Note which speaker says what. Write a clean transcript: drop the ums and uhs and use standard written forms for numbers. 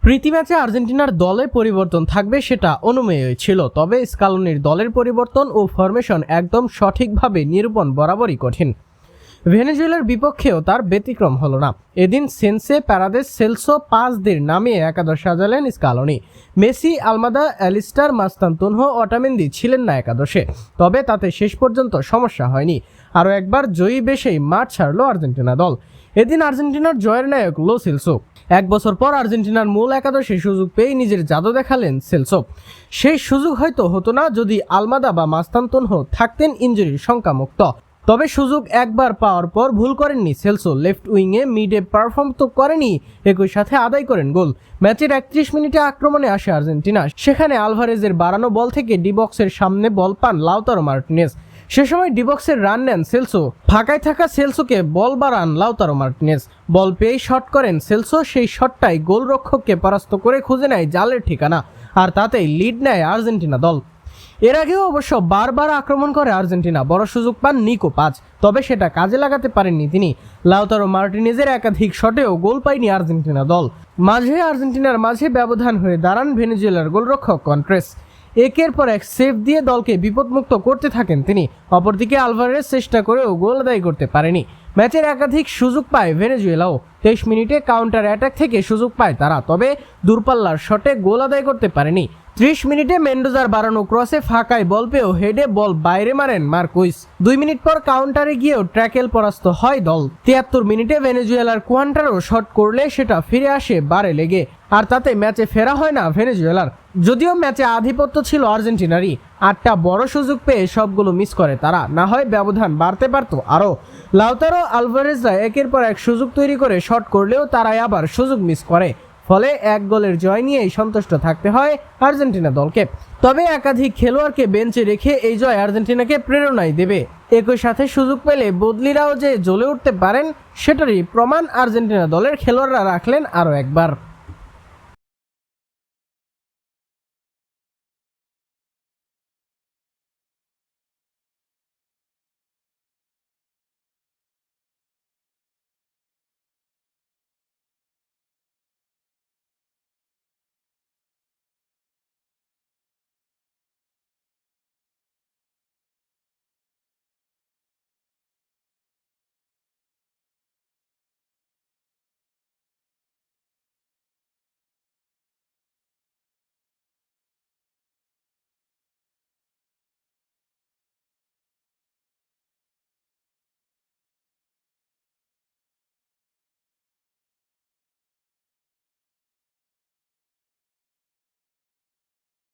Speaker 1: প্রীতি ম্যাচে আর্জেন্টিনার দলে পরিবর্তন থাকবে সেটা অনুমেয়ই ছিল, তবে স্কালোনির দলের পরিবর্তন ও ফরমেশন একদম সঠিকভাবে নিরূপণ বরাবরই কঠিন। ভেনেজুয়েলার বিপক্ষেও তার ব্যতিক্রম হলো না। এদিন সেন্সে, প্যারাদেস, সেলসো, পাসদের নামিয়ে একাদশ সাজালেন স্কালোনি। মেসি, আলমাদা, অ্যালিস্টার, মাস্তানতুনহো, অটামেন্দি ছিলেন না একাদশে, তবে তাতে শেষ পর্যন্ত সমস্যা হয়নি। আরও একবার জয়ী বেশেই মাঠ ছাড়ল আর্জেন্টিনা দল। এদিন আর্জেন্টিনার জয়ের নায়ক লো সেলসো। এক বছর পর আর্জেন্টিনার মূল একাদশে সুযোগ পেয়ে নিজের জাদু দেখালেন সেলসো। সেই সুযোগ হয়তো হতো না যদি আলমাদা বা মাস্তানতুনহো থাকতেন ইনজুরির শঙ্কামুক্ত। তবে সুযোগ একবার পাওয়ার পর ভুল করেননি সেলসো। লেফট উইংয়ে মিডে পারফর্ম তো করেনি, একই সাথে আদায় করেন গোল। ম্যাচের 31 মিনিটে আক্রমণে আসে আর্জেন্টিনা। সেখানে আলভারেজের বাড়ানো বল থেকে ডিবক্সের সামনে বল পান লাউতারো মার্টিনেজ। সে সময় ডিবক্সের রান নেন সেলসো। ফাঁকায় থাকা সেলসোকে বল বাড়ান লাউতারো মার্টিনেজ। বল পেয়েই শট করেন সেলসো। সেই শটটাই গোলরক্ষককে পরাস্ত করে খুঁজে নেয় জালের ঠিকানা, আর তাতেই লিড নেয় আর্জেন্টিনা দল। এর আগেও অবশ্য বারবার আক্রমণ করে আর্জেন্টিনা, বড় সুযোগ পান নিকো পাজ, তবে সেটা কাজে লাগাতে পারেননি তিনি। লাউতারো মার্টিনেজের একাধিক শটেও গোল পায়নি আর্জেন্টিনা দল। মাঝে আর্জেন্টিনার মাঝে ব্যবধান হয়ে দাঁড়ান ভেনেজুয়েলার গোলরক্ষক কন্ট্রেস। একের পর এক সেভ দিয়ে দলকে বিপদমুক্ত করতে থাকেন তিনি। অপরদিকে আলভারেজ চেষ্টা করেও গোল আদায় করতে পারেনি। ম্যাচের একাধিক সুযোগ পায় ভেনেজুয়েলাও। 23 মিনিটে কাউন্টার অ্যাটাক থেকে সুযোগ পায় তারা, তবে দূরপাল্লার শটে গোল আদায় করতে পারেনি। 30 মিনিটে মেন্ডোজার বাড়ানো ক্রসে ফাঁকায় বল পেয়েও হেডে বল বাইরে মারেন মার্কুইস। 2 মিনিট পর কাউন্টারে গিয়েও ট্র্যাকেল পরাস্ত হয় দল। 73 মিনিটে ভেনেজুয়েলার কোয়ান্টারো শট করলে সেটা ফিরে আসে বারে লেগে, আর তাতে ম্যাচে ফেরা হয় না ভেনেজুয়েলার। যদিও ম্যাচে আধিপত্য ছিল আর্জেন্টিনারই, 8টা বড় সুযোগ পেয়ে সবগুলো মিস করে তারা, না হয় ব্যবধান বাড়তে পারত আরও। লাউতারো, আলভারেজরা একের পর এক সুযোগ তৈরি করে শট করলেও তারাই আবার সুযোগ মিস করে। ফলে এক গোলের জয় নিয়েই সন্তুষ্ট থাকতে হয় আর্জেন্টিনা দলকে। তবে একাধিক খেলোয়াড়কে বেঞ্চে রেখে এই জয় আর্জেন্টিনাকে প্রেরণাই দেবে। একই সাথে সুযোগ পেলে বদলিরাও যে জ্বলে উঠতে পারেন সেটারই প্রমাণ আর্জেন্টিনা দলের খেলোয়াড়রা রাখলেন আরও একবার।